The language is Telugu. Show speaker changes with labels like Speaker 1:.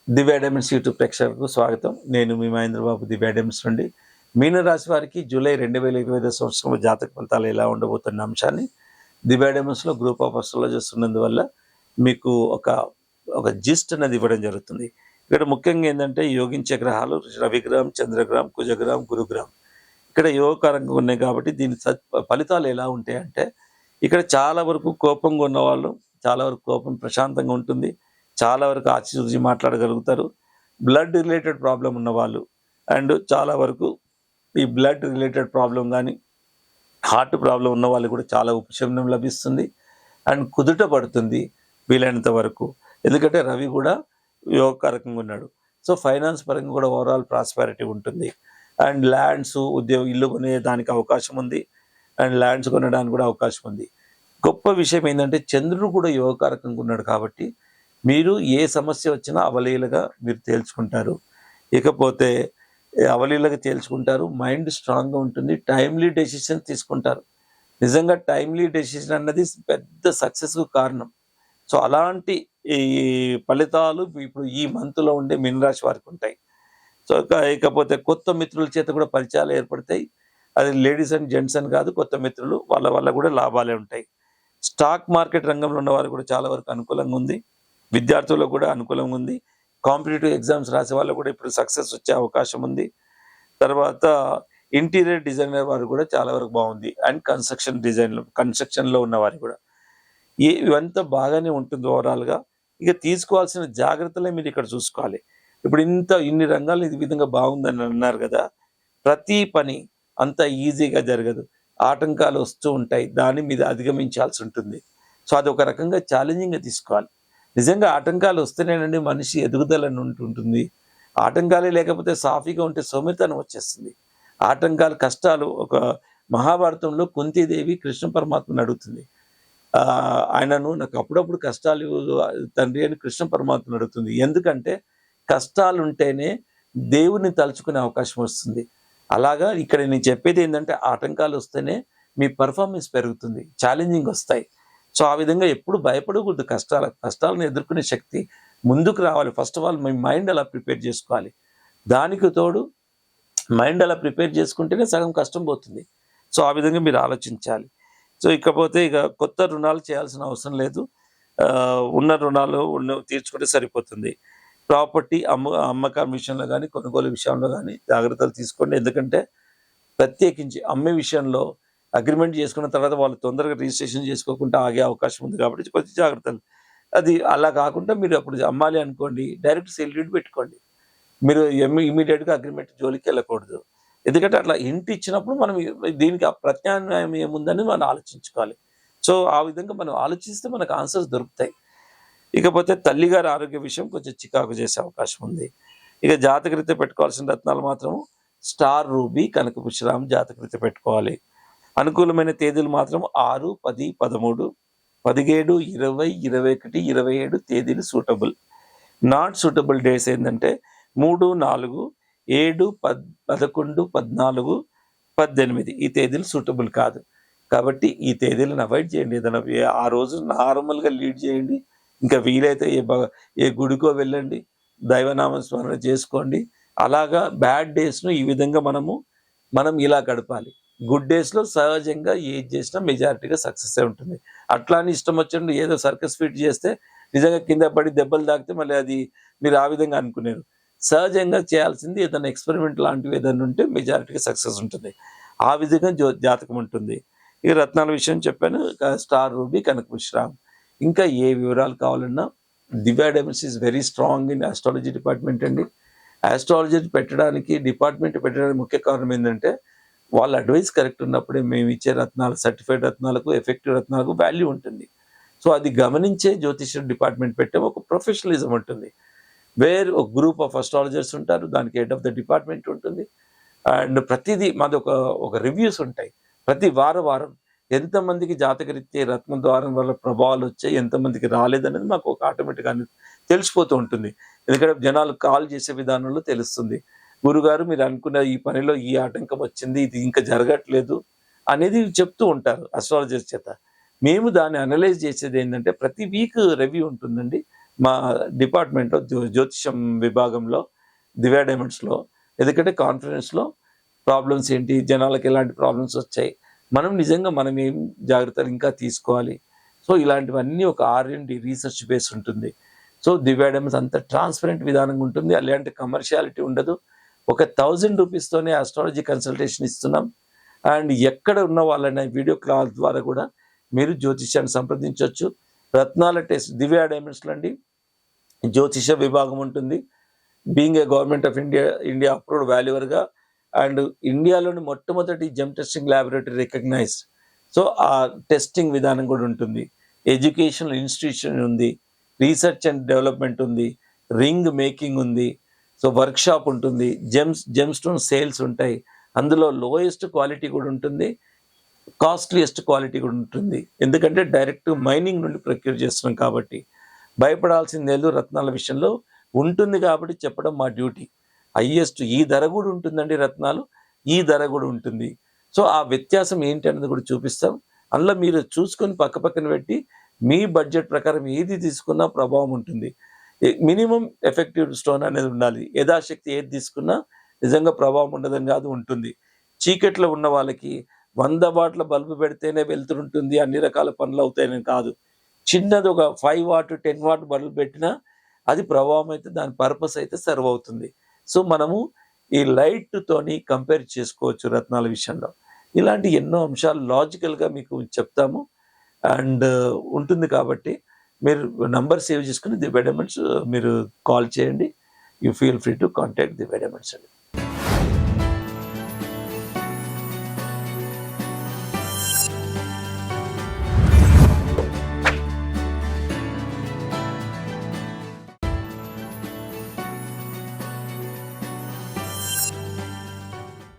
Speaker 1: దివ్య డైమండ్స్ యూట్యూబ్ ప్రేక్షకులకు స్వాగతం. నేను మీ మహేంద్రబాబు, దివ్య డైమండ్స్ నుండి. మీనరాశి వారికి జూలై 2025 సంవత్సరం జాతక ఫలితాలు ఎలా ఉండబోతున్న అంశాన్ని దివ్య డైమండ్స్లో గ్రూప్ ఆఫ్ అస్ట్రాలజర్స్ ఉన్నందువల్ల మీకు ఒక జిస్ట్ అనేది ఇవ్వడం జరుగుతుంది. ఇక్కడ ముఖ్యంగా ఏంటంటే యోగించే గ్రహాలు రవిగ్రహం, చంద్రగ్రహం, కుజగ్రహం, గురుగ్రహం ఇక్కడ యోగకారంగా ఉన్నాయి. కాబట్టి దీని ఫలితాలు ఎలా ఉంటాయంటే, ఇక్కడ చాలా వరకు కోపంగా ఉన్నవాళ్ళు చాలా వరకు కోపం ప్రశాంతంగా ఉంటుంది. చాలా వరకు ఆచితూచి మాట్లాడగలుగుతారు. బ్లడ్ రిలేటెడ్ ప్రాబ్లం ఉన్నవాళ్ళు అండ్ చాలా వరకు ఈ బ్లడ్ రిలేటెడ్ ప్రాబ్లం కానీ హార్ట్ ప్రాబ్లం ఉన్న వాళ్ళు కూడా చాలా ఉపశమనం లభిస్తుంది అండ్ కుదుట పడుతుంది వీలైనంత వరకు. ఎందుకంటే రవి కూడా యోగకారకంగా ఉన్నాడు. సో ఫైనాన్స్ పరంగా కూడా ఓవరాల్ ప్రాస్పారిటీ ఉంటుంది. అండ్ ల్యాండ్స్, ఉద్యోగం, ఇల్లు కొనే దానికి అవకాశం ఉంది అండ్ ల్యాండ్స్ కొనడానికి కూడా అవకాశం ఉంది. గొప్ప విషయం ఏంటంటే చంద్రుడు కూడా యోగకారకంగా ఉన్నాడు కాబట్టి మీరు ఏ సమస్య వచ్చినా అవలీలగా మీరు తేల్చుకుంటారు. ఇకపోతే అవలీలగా తేల్చుకుంటారు, మైండ్ స్ట్రాంగ్గా ఉంటుంది, టైమ్లీ డెసిషన్ తీసుకుంటారు. నిజంగా టైమ్లీ డెసిషన్ అన్నది పెద్ద సక్సెస్కు కారణం. సో అలాంటి ఈ ఫలితాలు ఇప్పుడు ఈ మంత్లో ఉండే మీనరాశి వారికి ఉంటాయి. సో ఇకపోతే కొత్త మిత్రుల చేత కూడా పరిచయాలు ఏర్పడతాయి. అది లేడీస్ అండ్ జెంట్స్ అని కాదు, కొత్త మిత్రులు వాళ్ళ వల్ల కూడా లాభాలే ఉంటాయి. స్టాక్ మార్కెట్ రంగంలో ఉన్న వారు కూడా చాలా వరకు అనుకూలంగా ఉంది. విద్యార్థులకు కూడా అనుకూలంగా ఉంది. కాంపిటేటివ్ ఎగ్జామ్స్ రాసే వాళ్ళకు కూడా ఇప్పుడు సక్సెస్ వచ్చే అవకాశం ఉంది. తర్వాత ఇంటీరియర్ డిజైనర్ వారు కూడా చాలా వరకు బాగుంది. అండ్ కన్స్ట్రక్షన్లో ఉన్న వారు కూడా ఇవంతా బాగానే ఉంటుంది ఓవరాల్గా. ఇక తీసుకోవాల్సిన జాగ్రత్తలే మీరు ఇక్కడ చూసుకోవాలి. ఇప్పుడు ఇన్ని రంగాలు ఇది విధంగా బాగుందని అన్నారు కదా, ప్రతి పని అంత ఈజీగా జరగదు, ఆటంకాలు వస్తూ ఉంటాయి, దాని మీద అధిగమించాల్సి ఉంటుంది. సో అది ఒక రకంగా ఛాలెంజింగ్గా తీసుకోవాలి. నిజంగా ఆటంకాలు వస్తేనేనండి మనిషి ఎదుగుదలని ఉంటుంది. ఆటంకాలే లేకపోతే సాఫీగా ఉంటే సౌమ్యతనం వచ్చేస్తుంది. ఆటంకాలు, కష్టాలు, ఒక మహాభారతంలో కుంతీదేవి కృష్ణ పరమాత్మను అడుగుతుంది. ఆయనను నాకు అప్పుడప్పుడు కష్టాలు తండ్రి అని కృష్ణ పరమాత్మను అడుగుతుంది. ఎందుకంటే కష్టాలు ఉంటేనే దేవుని తలుచుకునే అవకాశం వస్తుంది. అలాగా ఇక్కడ నేను చెప్పేది ఏంటంటే ఆటంకాలు వస్తేనే మీ పర్ఫార్మెన్స్ పెరుగుతుంది, ఛాలెంజింగ్ వస్తాయి. సో ఆ విధంగా ఎప్పుడు భయపడకూడదు. కష్టాలను ఎదుర్కొనే శక్తి ముందుకు రావాలి. First of all me mind అలా ప్రిపేర్ చేసుకోవాలి. దానికి తోడు మైండ్ అలా ప్రిపేర్ చేసుకుంటేనే సగం కష్టం పోతుంది. సో ఆ విధంగా మీరు ఆలోచించాలి. సో ఇకపోతే ఇక కొత్త రుణాలు చేయాల్సిన అవసరం లేదు. ఉన్న రుణాలు తీర్చుకుంటే సరిపోతుంది. ప్రాపర్టీ అమ్మకం విషయంలో కానీ కొనుగోలు విషయంలో కానీ జాగ్రత్తలు తీసుకోండి. ఎందుకంటే ప్రత్యేకించి అమ్మే విషయంలో అగ్రిమెంట్ చేసుకున్న తర్వాత వాళ్ళు తొందరగా రిజిస్ట్రేషన్ చేసుకోకుండా ఆగే అవకాశం ఉంది. కాబట్టి కొంచెం జాగ్రత్తలు. అది అలా కాకుండా మీరు అప్పుడు అమ్మాలి అనుకోండి, డైరెక్ట్ సేల్ డీడ్ పెట్టుకోండి. మీరు ఇమీడియట్గా అగ్రిమెంట్ జోలికి వెళ్ళకూడదు. ఎందుకంటే అట్లా ఇంటి ఇచ్చినప్పుడు మనం దీనికి ప్రత్యామ్నాయం ఏముందని మనం ఆలోచించుకోవాలి. సో ఆ విధంగా మనం ఆలోచిస్తే మనకు ఆన్సర్స్ దొరుకుతాయి. ఇకపోతే తల్లిగారి ఆరోగ్య విషయం కొంచెం చికాకు చేసే అవకాశం ఉంది. ఇక జాతకరీత్యా పెట్టుకోవాల్సిన రత్నాలు మాత్రం స్టార్ రూబీ, కనకపుష్పరామం జాతకరీత్యా పెట్టుకోవాలి. అనుకూలమైన తేదీలు మాత్రం 6, 10, 13, 17, 20, 21, 27 తేదీలు సూటబుల్. నాట్ సూటబుల్ డేస్ ఏంటంటే 3, 4, 7, 11, 14, 18 ఈ తేదీలు సూటబుల్ కాదు. కాబట్టి ఈ తేదీలను అవాయిడ్ చేయండి. ఏదైనా ఆ రోజు నార్మల్గా లీడ్ చేయండి. ఇంకా వీలైతే ఏ గుడికో వెళ్ళండి, దైవనామ స్మరణ చేసుకోండి. అలాగా బ్యాడ్ డేస్ను ఈ విధంగా మనం ఇలా గడపాలి. గుడ్ డేస్లో సహజంగా ఏది చేసినా మెజారిటీగా సక్సెస్ ఉంటుంది. అట్లా అని ఇష్టం వచ్చినట్టు ఏదో సర్కస్ ఫిట్ చేస్తే నిజంగా కింద పడి దెబ్బలు తాకితే మళ్ళీ అది మీరు ఆ విధంగా అనుకునేరు. సహజంగా చేయాల్సింది ఏదైనా ఎక్స్పెరిమెంట్ లాంటివి ఏదైనా ఉంటే మెజారిటీగా సక్సెస్ ఉంటుంది. ఆ విధంగా జాతకం ఉంటుంది. ఇక రత్నాల విషయం చెప్పాను. స్టార్ రూబీ, కనకపుష్పరామం. ఇంకా ఏ వివరాలు కావాలన్నా Divya Diamonds is very strong in astrology department అండి. ఆస్ట్రాలజీ డిపార్ట్మెంట్ పెట్టడానికి ముఖ్య కారణం ఏంటంటే వాళ్ళ అడ్వైస్ కరెక్ట్ ఉన్నప్పుడే మేము ఇచ్చే రత్నాలు, సర్టిఫైడ్ రత్నాలకు, ఎఫెక్టివ్ రత్నాలకు వాల్యూ ఉంటుంది. సో అది గమనించే జ్యోతిష డిపార్ట్మెంట్ పెట్టే ఒక ప్రొఫెషనలిజం ఉంటుంది. వేర్ ఒక గ్రూప్ ఆఫ్ అస్ట్రాలజర్స్ ఉంటారు, దానికి హెడ్ ఆఫ్ ద డిపార్ట్మెంట్ ఉంటుంది. అండ్ ప్రతిదీ మాది ఒక రివ్యూస్ ఉంటాయి. ప్రతి వారం ఎంతమందికి జాతకరీత్యా రత్న ద్వారం వల్ల ప్రభావాలు వచ్చాయి, ఎంతమందికి రాలేదనేది మాకు ఒక ఆటోమేటిక్గా తెలిసిపోతూ ఉంటుంది. ఎందుకంటే జనాలు కాల్ చేసే విధానంలో తెలుస్తుంది. గురుగారు మీరు అనుకున్న ఈ పనిలో ఈ ఆటంకం వచ్చింది, ఇది ఇంకా జరగట్లేదు అనేది చెప్తూ ఉంటారు అస్ట్రాలజర్స్ చేత. మేము దాన్ని అనలైజ్ చేసేది ఏంటంటే ప్రతి వీక్ రివ్యూ ఉంటుందండి. మా డిపార్ట్మెంట్లో జ్యోతిషం విభాగంలో దివ్య డైమండ్స్లో. ఎందుకంటే కాన్ఫరెన్స్లో ప్రాబ్లమ్స్ ఏంటి, జనాలకు ఎలాంటి ప్రాబ్లమ్స్ వచ్చాయి, మనం నిజంగా మనం ఏం జాగ్రత్తలు ఇంకా తీసుకోవాలి. సో ఇలాంటివన్నీ ఒక R&D రీసెర్చ్ బేస్ ఉంటుంది. సో దివ్య డైమండ్స్ అంత ట్రాన్స్పరెంట్ విధానంగా ఉంటుంది, అలాంటి కమర్షియాలిటీ ఉండదు. ఒక 1000 రూపీస్తోనే ఆస్ట్రాలజీ కన్సల్టేషన్ ఇస్తున్నాం. అండ్ ఎక్కడ ఉన్న వాళ్ళని వీడియో కాల్ ద్వారా కూడా మీరు జ్యోతిష్యాన్ని సంప్రదించవచ్చు. రత్నాల టెస్ట్ దివ్య డైమండ్స్లో అండి జ్యోతిష విభాగం ఉంటుంది. Being a government of India approved వాల్యూవర్గా అండ్ ఇండియాలోని మొట్టమొదటి gem testing laboratory recognized. So ఆ టెస్టింగ్ విధానం కూడా ఉంటుంది. ఎడ్యుకేషనల్ ఇన్స్టిట్యూషన్ ఉంది, రీసెర్చ్ అండ్ డెవలప్మెంట్ ఉంది, రింగ్ మేకింగ్ ఉంది, సో వర్క్షాప్ ఉంటుంది, జెమ్ స్టోన్ సేల్స్ ఉంటాయి. అందులో లోయెస్ట్ క్వాలిటీ కూడా ఉంటుంది, కాస్ట్లీయెస్ట్ క్వాలిటీ కూడా ఉంటుంది. ఎందుకంటే డైరెక్ట్ మైనింగ్ నుండి ప్రొక్యూర్ చేస్తున్నాం కాబట్టి. భయపడాల్సింది లేదు, రత్నాల విషయంలో ఉంటుంది కాబట్టి చెప్పడం మా డ్యూటీ. హయ్యెస్ట్ ఈ ధర కూడా ఉంటుందండి, రత్నాలు ఈ ధర కూడా ఉంటుంది. సో ఆ వ్యత్యాసం ఏంటి అనేది కూడా చూపిస్తాం. అందులో మీరు చూసుకొని పక్కన పెట్టి మీ బడ్జెట్ ప్రకారం ఏది తీసుకున్నా ప్రభావం ఉంటుంది. మినిమం ఎఫెక్టివ్ స్టోన్ అనేది ఉండాలి. యథాశక్తి ఏది తీసుకున్నా నిజంగా ప్రభావం ఉండదని కాదు, ఉంటుంది. చీకట్లో ఉన్న వాళ్ళకి 100 వాట్ల బల్బు పెడితేనే వెళ్తుంటుంది, అన్ని రకాల పనులు అవుతాయని కాదు. చిన్నది ఒక 5 వాట్ 10 వాట్ బల్బు పెట్టినా అది ప్రభావం అయితే దాని పర్పస్ అయితే సర్వ్ అవుతుంది. సో మనము ఈ లైట్తోని కంపేర్ చేసుకోవచ్చు రత్నాల విషయంలో. ఇలాంటి ఎన్నో అంశాలు లాజికల్గా మీకు చెప్తాము అండ్ ఉంటుంది. కాబట్టి మీరు నంబర్ సేవ్ చేసుకుని దివ్య డైమండ్స్ మీరు కాల్ చేయండి. You feel free to contact Divya diamonds అండి.